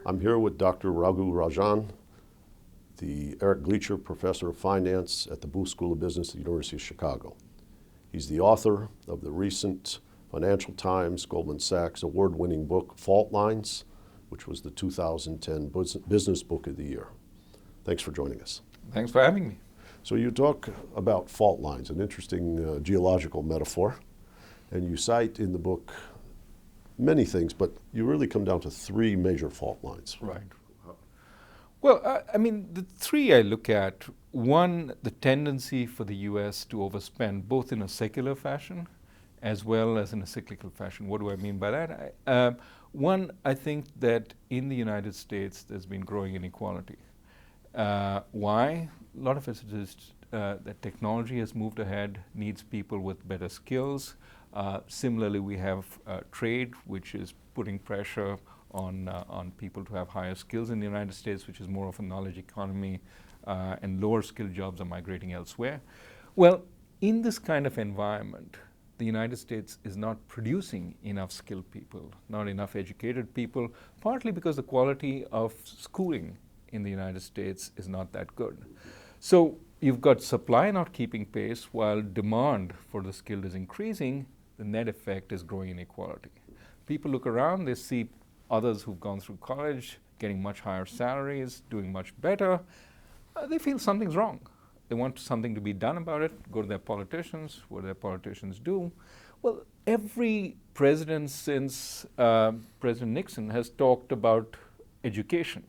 I'm here with Dr. Raghuram Rajan, the Eric Gleacher Professor of Finance at the Booth School of Business at the University of Chicago. He's the author of the recent Financial Times, Goldman Sachs award-winning book, Fault Lines, which was the 2010 Business Book of the Year. Thanks for joining us. Thanks for having me. So you talk about fault lines, an interesting geological metaphor, and you cite in the book many things, but you really come down to three major fault lines. Right. Well, the three I look at, one, the tendency for the U.S. to overspend, both in a secular fashion as well as in a cyclical fashion. What do I mean by that? One, I think that in the United States there's been growing inequality. Why? A lot of it is that technology has moved ahead, needs people with better skills. Similarly, we have trade, which is putting pressure on people to have higher skills in the United States, which is more of a knowledge economy, and lower skilled jobs are migrating elsewhere. Well, in this kind of environment, the United States is not producing enough skilled people, not enough educated people, partly because the quality of schooling in the United States is not that good. So you've got supply not keeping pace while demand for the skilled is increasing. The net effect is growing inequality. People look around, they see others who've gone through college getting much higher salaries, doing much better. They feel something's wrong. They want something to be done about it, go to their politicians. What do their politicians do? Well, every president since President Nixon has talked about education,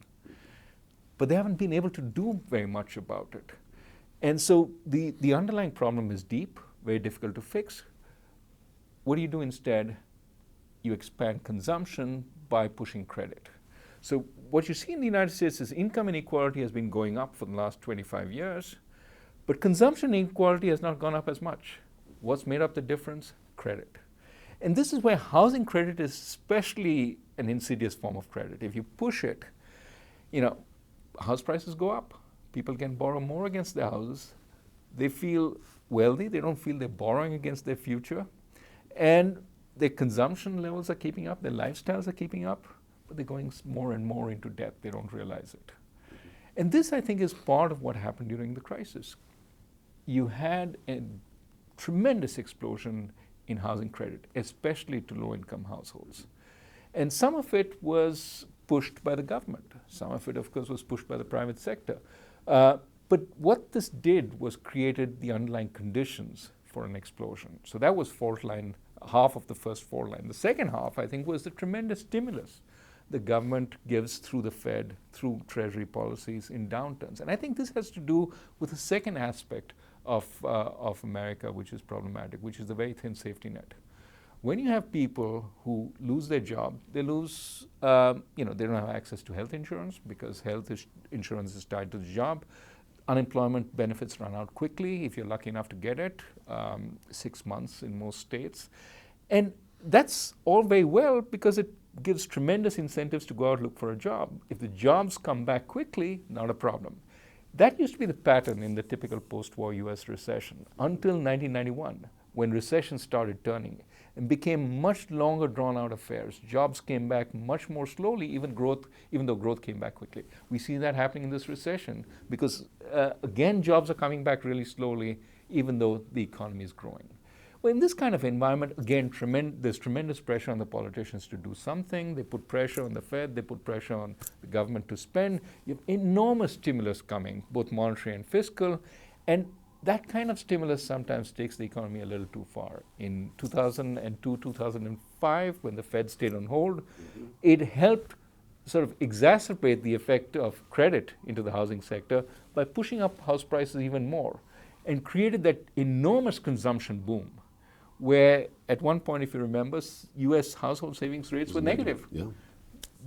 but they haven't been able to do very much about it. And so the underlying problem is deep, very difficult to fix. What do you do instead? You expand consumption by pushing credit. So what you see in the United States is income inequality has been going up for the last 25 years, but consumption inequality has not gone up as much. What's made up the difference? Credit. And this is where housing credit is especially an insidious form of credit. If you push it, house prices go up. People can borrow more against their houses. They feel wealthy. They don't feel they're borrowing against their future. And their consumption levels are keeping up. Their lifestyles are keeping up. But they're going more and more into debt. They don't realize it. And this, I think, is part of what happened during the crisis. You had a tremendous explosion in housing credit, especially to low-income households. And some of it was pushed by the government. Some of it, of course, was pushed by the private sector. But what this did was created the underlying conditions for an explosion. So that was fault line, half of the first fault line. The second half, I think, was the tremendous stimulus the government gives through the Fed, through Treasury policies in downturns. And I think this has to do with the second aspect of America, which is problematic, which is the very thin safety net. When you have people who lose their job, they lose, they don't have access to health insurance because insurance is tied to the job. Unemployment benefits run out quickly if you're lucky enough to get it, 6 months in most states. And that's all very well because it gives tremendous incentives to go out and look for a job. If the jobs come back quickly, not a problem. That used to be the pattern in the typical post-war US recession until 1991, when recession started turning and became much longer drawn-out affairs. Jobs came back much more slowly, even though growth came back quickly. We see that happening in this recession because, again, jobs are coming back really slowly, even though the economy is growing. Well, in this kind of environment, again, there's tremendous pressure on the politicians to do something. They put pressure on the Fed. They put pressure on the government to spend. You have enormous stimulus coming, both monetary and fiscal. And that kind of stimulus sometimes takes the economy a little too far. In 2002, 2005, when the Fed stayed on hold, it helped sort of exacerbate the effect of credit into the housing sector by pushing up house prices even more and created that enormous consumption boom where at one point, if you remember, US household savings rates were negative. Yeah.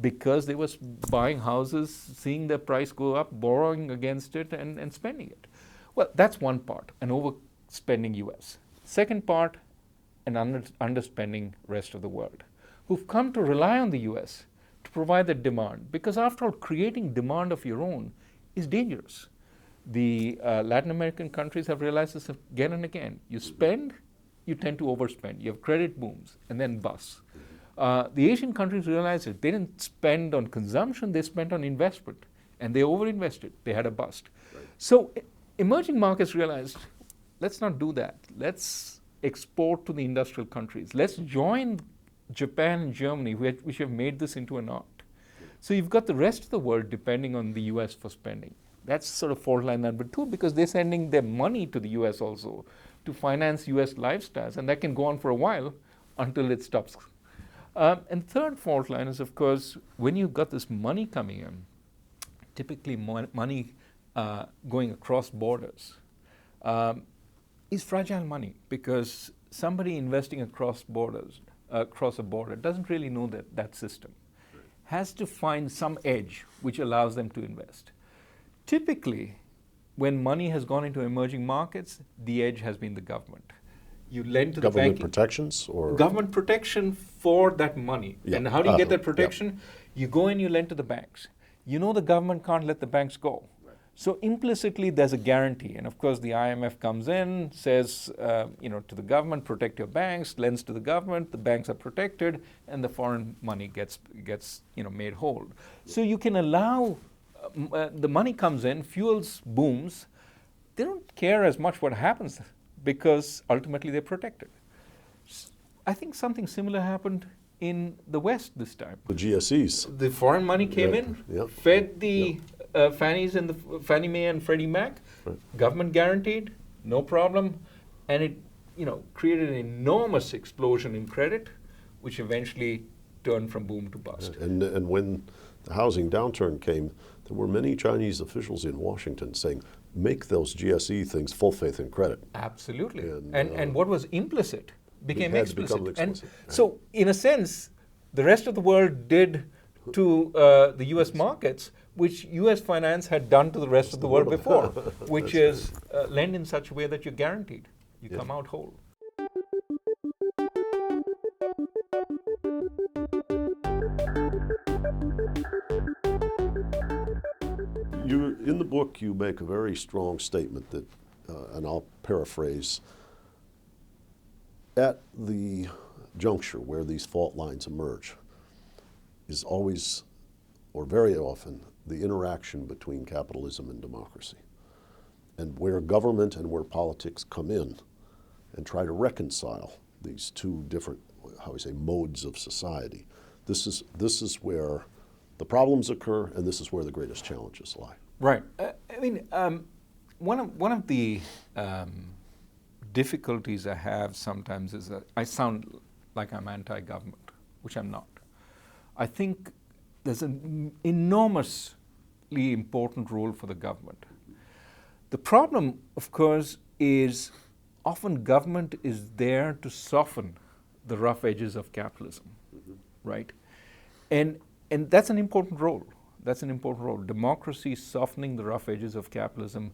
Because they were buying houses, seeing their price go up, borrowing against it, and spending it. Well, that's one part, an overspending US. Second part, an underspending rest of the world, who've come to rely on the US to provide the demand. Because after all, creating demand of your own is dangerous. The Latin American countries have realized this again and again. You spend, you tend to overspend. You have credit booms and then bust. The Asian countries realized that they didn't spend on consumption, they spent on investment. And they overinvested. They had a bust. Right. So emerging markets realized, let's not do that. Let's export to the industrial countries. Let's join Japan and Germany, which have made this into an art. So you've got the rest of the world depending on the US for spending. That's sort of fault line number 2, because they're sending their money to the US also to finance US lifestyles, and that can go on for a while until it stops. And third fault line is, of course, when you've got this money coming in, typically money going across borders, is fragile money, because somebody investing across borders, across a border, doesn't really know that system. Has to find some edge which allows them to invest. Typically, when money has gone into emerging markets, the edge has been the government. You lend to the Government banking. protections or? Government protection for that money. Yeah. And how do you get that protection? Yeah. You go and you lend to the banks. You know the government can't let the banks go. Right. So implicitly there's a guarantee. And of course the IMF comes in, says to the government, protect your banks, lends to the government, the banks are protected, and the foreign money gets made whole. So you can allow, the money comes in, fuels booms, they don't care as much what happens, because ultimately they're protected. I think something similar happened in the West this time. The GSEs. The foreign money came in, fed the Fannies and the Fannie Mae and Freddie Mac, government guaranteed, no problem, and it created an enormous explosion in credit, which eventually turned from boom to bust. And when the housing downturn came, there were many Chinese officials in Washington saying, make those GSE things full faith and credit. Absolutely. And what was implicit became explicit. And right. so, in a sense, the rest of the world did to the US markets, which US finance had done to the rest of the world before, which is lend in such a way that you're guaranteed. You come out whole. In the book, you make a very strong statement that, and I'll paraphrase, at the juncture where these fault lines emerge is always, or very often, the interaction between capitalism and democracy, and where government and where politics come in and try to reconcile these two different, modes of society. This is where the problems occur, and this is where the greatest challenges lie. Right. One of the difficulties I have sometimes is that I sound like I'm anti-government, which I'm not. I think there's an enormously important role for the government. The problem, of course, is often government is there to soften the rough edges of capitalism, right? And that's an important role. That's an important role. Democracy softening the rough edges of capitalism,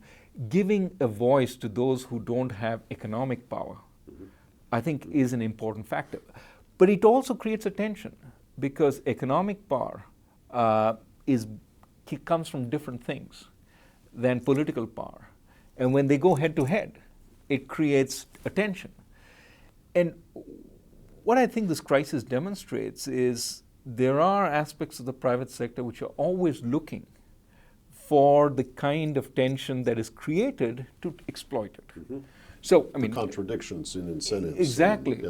giving a voice to those who don't have economic power, I think is an important factor. But it also creates a tension, because economic power comes from different things than political power. And when they go head to head, it creates a tension. And what I think this crisis demonstrates is there are aspects of the private sector which are always looking for the kind of tension that is created to exploit it. So, I mean, contradictions in incentives. Exactly.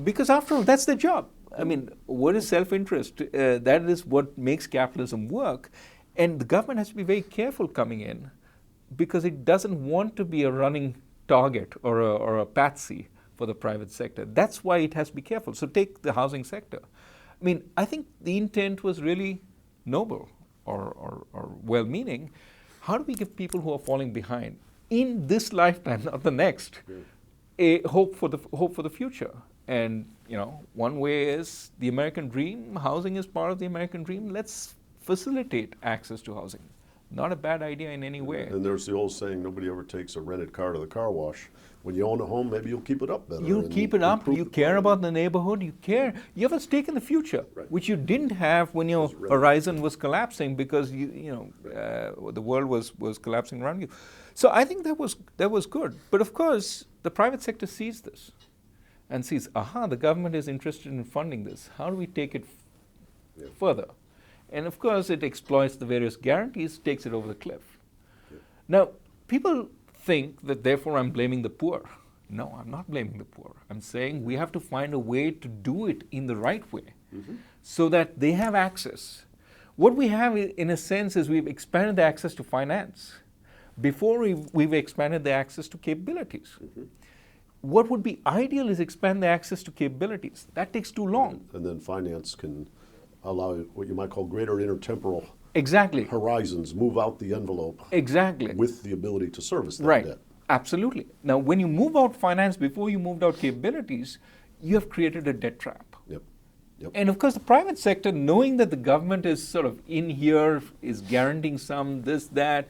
Because after all, that's their job. I mean, what is self-interest? That is what makes capitalism work. And the government has to be very careful coming in, because it doesn't want to be a running target or a patsy for the private sector. That's why it has to be careful. So take the housing sector. I mean, I think the intent was really noble or well-meaning. How do we give people who are falling behind in this lifetime, not the next, a hope for the future? And one way is the American dream. Housing is part of the American dream. Let's facilitate access to housing. Not a bad idea in any way. And there's the old saying, nobody ever takes a rented car to the car wash. When you own a home, maybe you'll keep it up better. You'll keep it up. You care about the neighborhood. You care. You have a stake in the future, which you didn't have when your horizon was collapsing, because the world was collapsing around you. So I think that was good. But of course, the private sector sees this, and sees, aha, the government is interested in funding this. How do we take it further? And of course, it exploits the various guarantees, takes it over the cliff. Now, people think that therefore I'm blaming the poor. No, I'm not blaming the poor. I'm saying we have to find a way to do it in the right way so that they have access. What we have, in a sense, is we've expanded the access to finance. Before, we've expanded the access to capabilities. What would be ideal is expand the access to capabilities. That takes too long. And then finance can allow what you might call greater intertemporal Exactly. horizons, move out the envelope Exactly. with the ability to service that Right. debt. Absolutely. Now, when you move out finance before you moved out capabilities, you have created a debt trap. Yep. Yep. And of course, the private sector, knowing that the government is sort of in here, is guaranteeing some, this, that,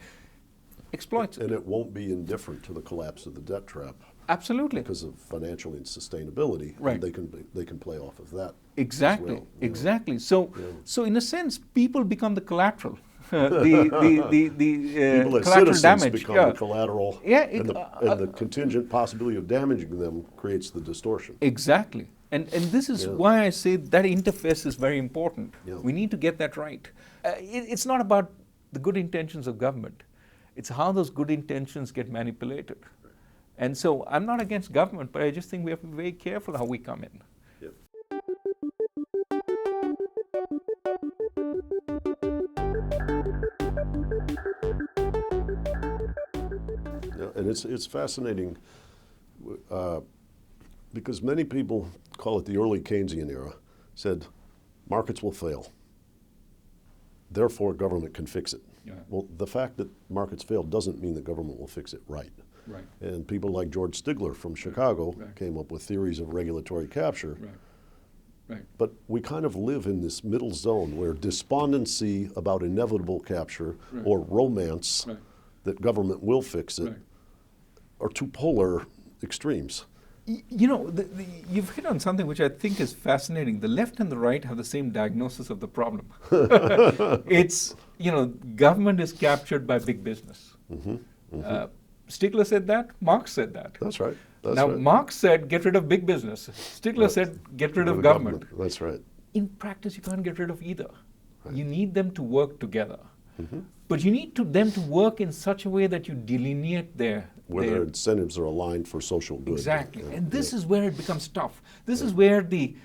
exploits it. And it won't be indifferent to the collapse of the debt trap Absolutely. because of financial insustainability. Right. And they can play off of that. Exactly. As well, Exactly. So, so in a sense, people become the collateral. The People as collateral citizens damage. become Yeah. the collateral, Yeah, and the contingent possibility of damaging them creates the distortion. Exactly. And this is why I say that interface is very important. Yeah. We need to get that right. It's not about the good intentions of government. It's how those good intentions get manipulated. And so I'm not against government, but I just think we have to be very careful how we come in. Yep. Yeah, and it's fascinating because many people call it the early Keynesian era, said markets will fail, therefore government can fix it. Yeah. Well, the fact that markets fail doesn't mean the government will fix it right. Right. And people like George Stigler from Chicago Right. came up with theories of regulatory capture. Right. Right. But we kind of live in this middle zone where despondency about inevitable capture Right. or romance Right. that government will fix it Right. are two polar extremes. You know, you've hit on something which I think is fascinating. The left and the right have the same diagnosis of the problem. It's, you know, government is captured by big business. Stigler said that, Marx said that. That's right. That's Now, right. Marx said, get rid of big business. Stigler Right. said, get rid of The government. That's right. In practice, you can't get rid of either. Right. You need them to work together. But you need them to work in such a way that you delineate Where their incentives are aligned for social good. Exactly. Yeah, And this yeah. is where it becomes tough. This is where the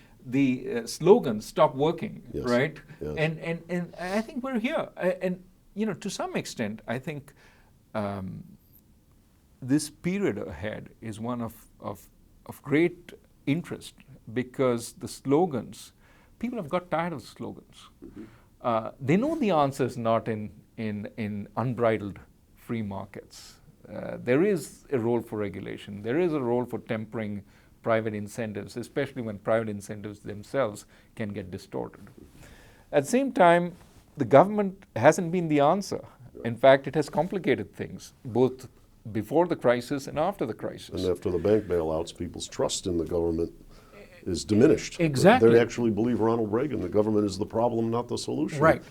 slogans stop working, Yes. right? Yes. And I think we're here. And, you know, to some extent, I think this period ahead is one of great interest because the slogans, people have got tired of the slogans. They know the answer is not in unbridled free markets. There is a role for regulation. There is a role for tempering private incentives, especially when private incentives themselves can get distorted. At the same time, the government hasn't been the answer. In fact, it has complicated things, both before the crisis and after the crisis. And after the bank bailouts, people's trust in the government is diminished. Exactly. They actually believe Ronald Reagan, the government is the problem, not the solution. Right.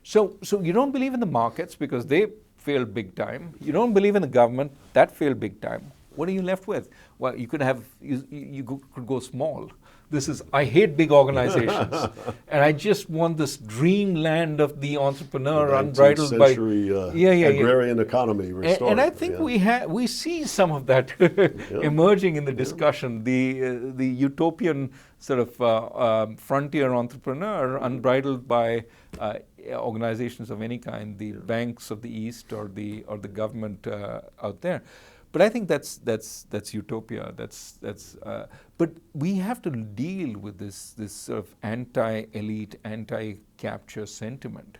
So you don't believe in the markets because they failed big time. You don't believe in the government, that failed big time. What are you left with? Well, you could could go small. This is, I hate big organizations. And I just want this dreamland of the entrepreneur The unbridled 19th by century agrarian economy restored. And I think we see some of that emerging in the discussion. The utopian sort of frontier entrepreneur unbridled by organizations of any kind, the banks of the East or the government out there. But I think that's utopia. But we have to deal with this sort of anti-elite, anti-capture sentiment.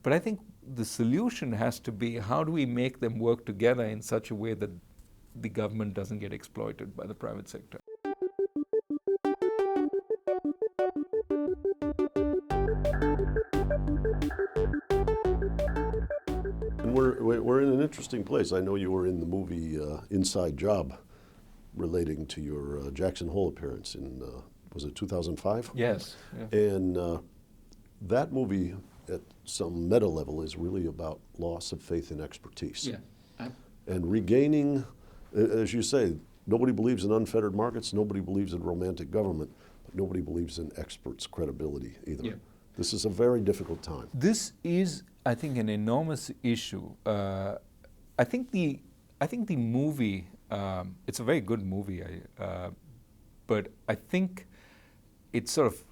But I think the solution has to be how do we make them work together in such a way that the government doesn't get exploited by the private sector. And we're in an interesting place. I know you were in the movie Inside Job relating to your Jackson Hole appearance in, was it 2005? Yes. Yeah. And that movie at some meta level is really about loss of faith in expertise. Yeah. And regaining, as you say, Nobody believes in unfettered markets. Nobody believes in romantic government. But nobody believes in experts' credibility either. Yeah. This is a very difficult time. This is, I think, an enormous issue. I think the movie. It's a very good movie, but I think it's sort of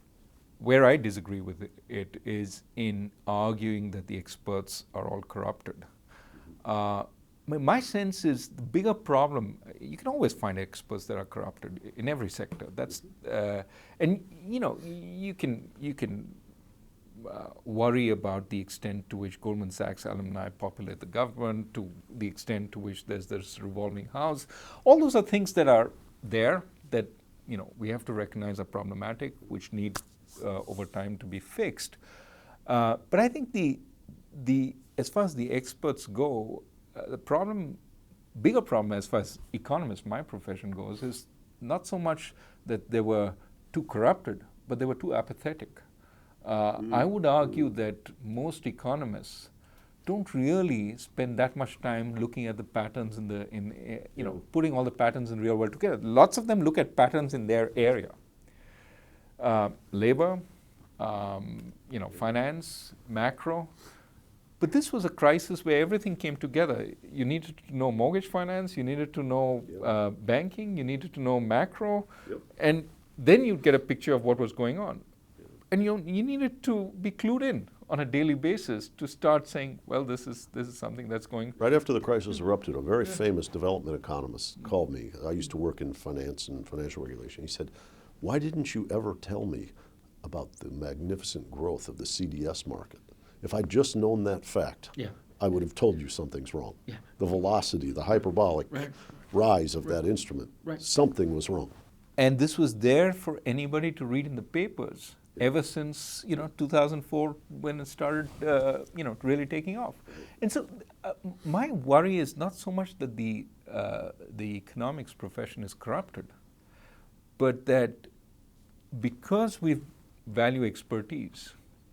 where I disagree with it is in arguing that the experts are all corrupted. My sense is the bigger problem. You can always find experts that are corrupted in every sector. That's and you can worry about the extent to which Goldman Sachs alumni populate the government, to the extent to which there's this revolving house. All those are things that are there that we have to recognize are problematic, which need over time to be fixed. But I think the as far as the experts go, the bigger problem as far as economists, my profession goes, is not so much that they were too corrupted, but they were too apathetic. I would argue that most economists don't really spend that much time looking at the patterns putting all the patterns in the real world together. Lots of them look at patterns in their area. Labor, finance, macro. But this was a crisis where everything came together. You needed to know mortgage finance, you needed to know banking, you needed to know macro, and then you'd get a picture of what was going on. And you needed to be clued in on a daily basis to start saying, well, this is something that's going. Right after the crisis erupted, a very famous development economist called me. I used to work in finance and financial regulation. He said, why didn't you ever tell me about the magnificent growth of the CDS market? If I'd just known that fact, I would have told you something's wrong. The velocity, the hyperbolic rise of that instrument, something was wrong. And this was there for anybody to read in the papers ever since 2004 when it started really taking off. And so my worry is not so much that the economics profession is corrupted, but that because we value expertise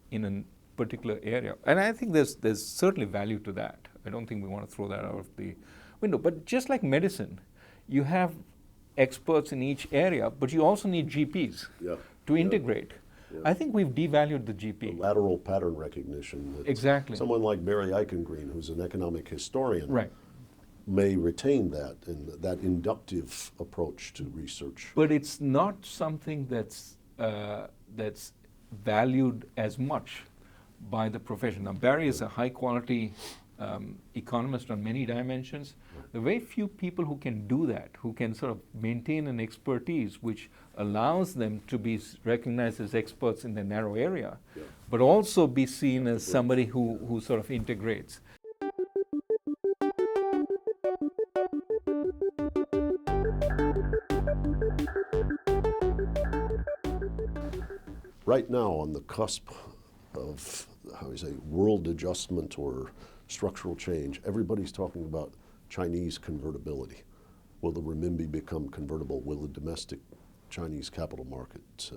in a particular area, and I think there's certainly value to that. I don't think we want to throw that out of the window. But just like medicine, you have experts in each area, but you also need GPs to integrate. I think we've devalued the GP. The lateral pattern recognition. Exactly. Someone like Barry Eichengreen, who's an economic historian, may retain that and that inductive approach to research. But it's not something that's valued as much by the profession. Now, Barry is a high-quality economist on many dimensions. There are very few people who can do that, who can sort of maintain an expertise which allows them to be recognized as experts in their narrow area, but also be seen as somebody who sort of integrates. Right now, on the cusp of, world adjustment or structural change, everybody's talking about Chinese convertibility. Will the renminbi become convertible? Will the domestic Chinese capital market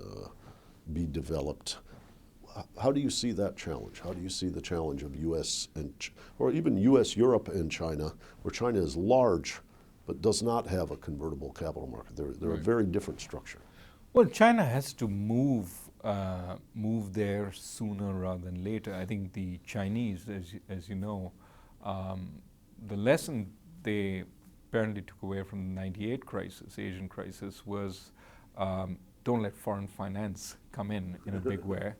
be developed? How do you see that challenge? How do you see the challenge of U.S. or even U.S., Europe, and China, where China is large but does not have a convertible capital market? They're a very different structure. Well, China has to move there sooner rather than later. I think the Chinese, as you know, the lesson they apparently took away from the '98 crisis, Asian crisis, was don't let foreign finance come in a big way.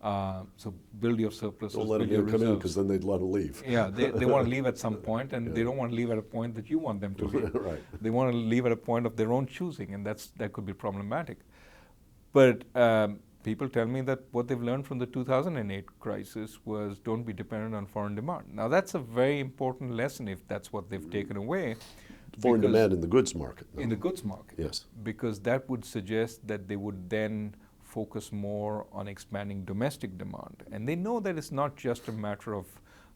So build your surpluses. Don't let them come in, because then they'd let them leave. Yeah, they want to leave at some point, and they don't want to leave at a point that you want them to leave. Right. They want to leave at a point of their own choosing, and that could be problematic. But people tell me that what they've learned from the 2008 crisis was don't be dependent on foreign demand. Now that's a very important lesson if that's what they've taken away. Foreign demand in the goods market. No. In the goods market. Yes. Because that would suggest that they would then focus more on expanding domestic demand. And they know that it's not just a matter of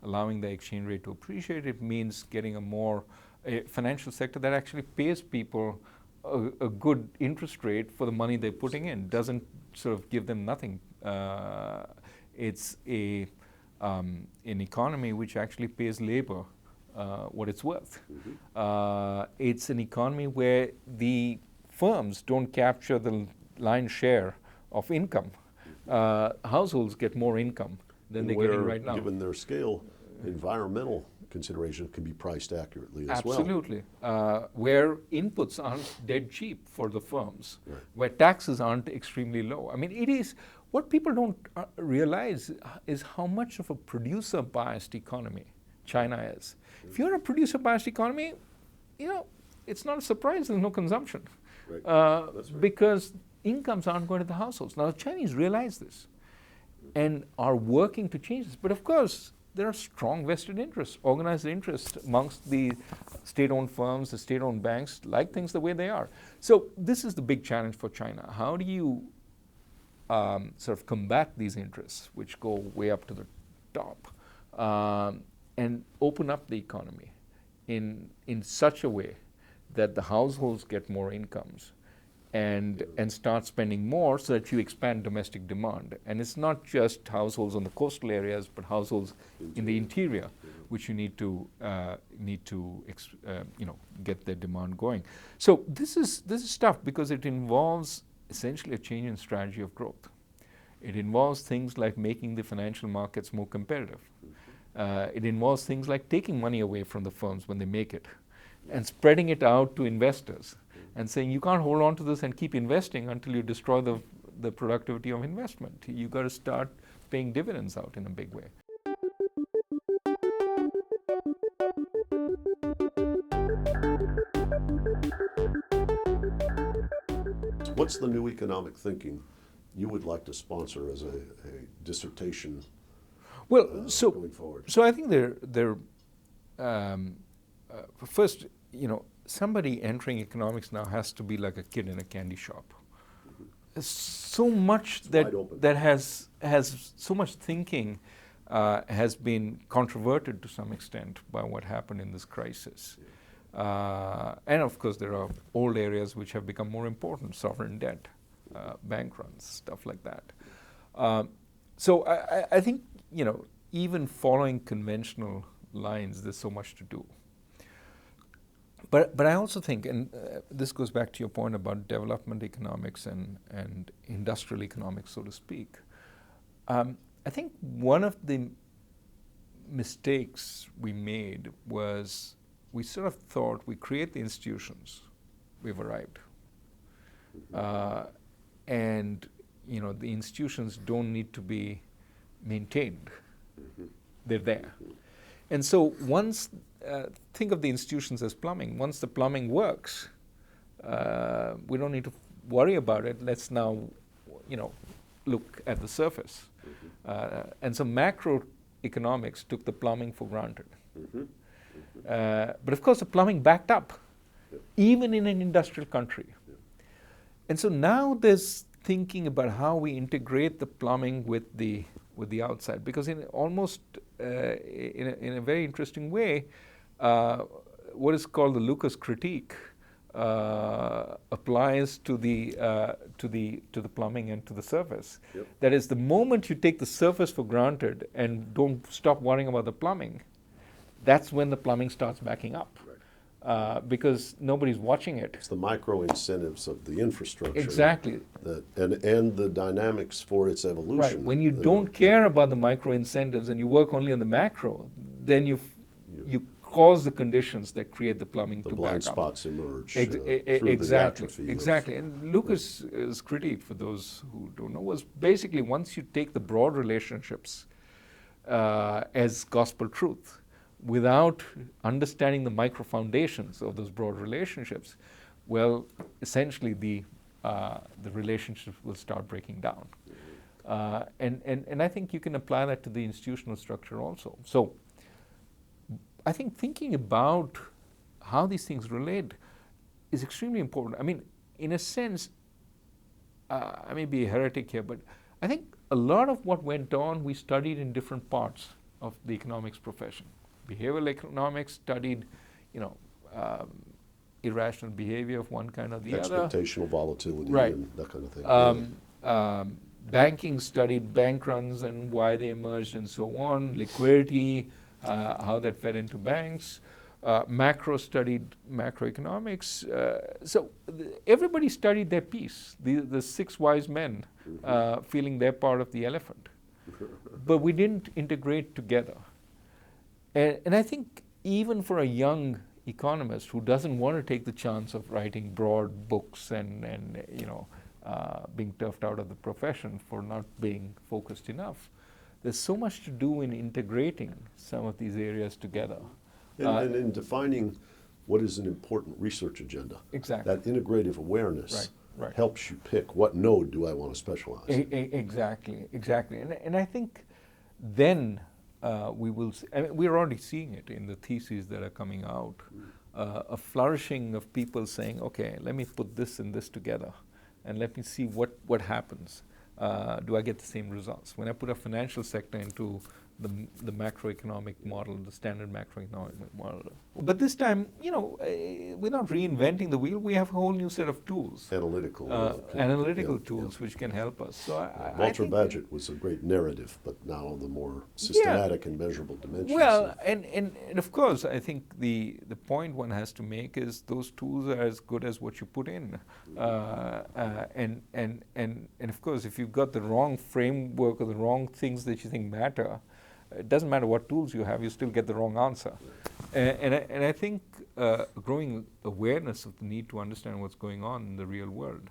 allowing the exchange rate to appreciate. It means getting a financial sector that actually pays people a good interest rate for the money they're putting in, doesn't sort of give them nothing. It's an economy which actually pays labor what it's worth. It's an economy where the firms don't capture the lion's share of income. Households get more income than they're getting right now. Given their scale, environmental consideration can be priced accurately as well. Absolutely. Where inputs aren't dead cheap for the firms, Right. where taxes aren't extremely low. I mean, it is, what people don't realize is how much of a producer-biased economy China is. If you're a producer-biased economy, you know, it's not a surprise there's no consumption. Right. That's right. Because incomes aren't going to the households. Now, the Chinese realize this and are working to change this. But of course, there are strong vested interests, organized interests amongst the state-owned firms, the state-owned banks, like things the way they are. So this is the big challenge for China. How do you sort of combat these interests, which go way up to the top, and open up the economy in such a way that the households get more incomes and start spending more so that you expand domestic demand. And it's not just households on the coastal areas, but households in the interior, which you need to get their demand going. So this is tough because it involves essentially a change in strategy of growth. It involves things like making the financial markets more competitive. It involves things like taking money away from the firms when they make it and spreading it out to investors and saying you can't hold on to this and keep investing until you destroy the productivity of investment. You've got to start paying dividends out in a big way. What's the new economic thinking you would like to sponsor as a dissertation going forward? So I think first, somebody entering economics now has to be like a kid in a candy shop. There's so much that has so much thinking has been controverted to some extent by what happened in this crisis. And of course, there are old areas which have become more important: sovereign debt, bank runs, stuff like that. So I think even following conventional lines, there's so much to do. But I also think, and this goes back to your point about development economics and industrial economics, so to speak. I think one of the mistakes we made was we sort of thought we create the institutions, we've arrived. And the institutions don't need to be maintained. They're there. And so once, think of the institutions as plumbing. Once the plumbing works, we don't need to worry about it. Let's now, look at the surface. And so macroeconomics took the plumbing for granted. But of course, the plumbing backed up, even in an industrial country. And so now there's thinking about how we integrate the plumbing with the outside, because in a very interesting way, what is called the Lucas critique applies to the plumbing and to the surface. Yep. That is, the moment you take the surface for granted and don't stop worrying about the plumbing, that's when the plumbing starts backing up. Because nobody's watching it. It's the micro incentives of the infrastructure. Exactly. And the dynamics for its evolution. Right. When you don't care about the micro incentives and you work only on the macro, then you cause the conditions that create the plumbing to back up. The blind spots emerge Exactly. the atrophy. Exactly. And Lucas's critique, for those who don't know, was basically once you take the broad relationships as gospel truth, without understanding the micro foundations of those broad relationships, well, essentially the relationships will start breaking down. And I think you can apply that to the institutional structure also. So I think thinking about how these things relate is extremely important. I mean, in a sense, I may be a heretic here, but I think a lot of what went on we studied in different parts of the economics profession. Behavioral economics studied, irrational behavior of one kind or the other. Expectational volatility Right. and that kind of thing. Banking studied bank runs and why they emerged and so on. Liquidity how that fed into banks. Macro studied macroeconomics. Everybody studied their piece, the six wise men feeling they're part of the elephant. But we didn't integrate together. And I think even for a young economist who doesn't want to take the chance of writing broad books and being turfed out of the profession for not being focused enough, there's so much to do in integrating some of these areas together. And in defining what is an important research agenda. Exactly. That integrative awareness Right. helps you pick what node do I want to specialize in. Exactly. And I think then we will see, I mean, we're already seeing it in the theses that are coming out, a flourishing of people saying, okay, let me put this and this together and let me see what happens. Do I get the same results? When I put a financial sector into the macroeconomic model, the standard macroeconomic model. But this time, we're not reinventing the wheel. We have a whole new set of tools. Analytical Tools which can help us. So Walter Bagehot was a great narrative, but now the more systematic and measurable dimensions. Well, and of course, I think the point one has to make is those tools are as good as what you put in. And of course, if you've got the wrong framework or the wrong things that you think matter, it doesn't matter what tools you have, you still get the wrong answer. And I think growing awareness of the need to understand what's going on in the real world,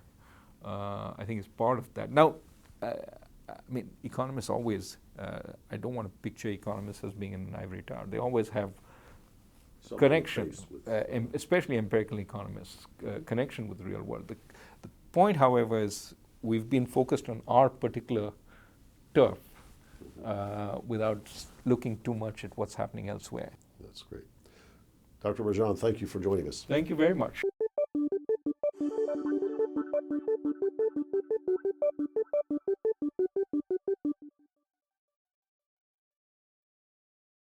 I think is part of that. Now, I mean, economists always, I don't want to picture economists as being in an ivory tower. They always have connection, especially empirical economists, connection with the real world. The point, however, is we've been focused on our particular turf without looking too much at what's happening elsewhere. That's great. Dr. Rajan, thank you for joining us. Thank you very much.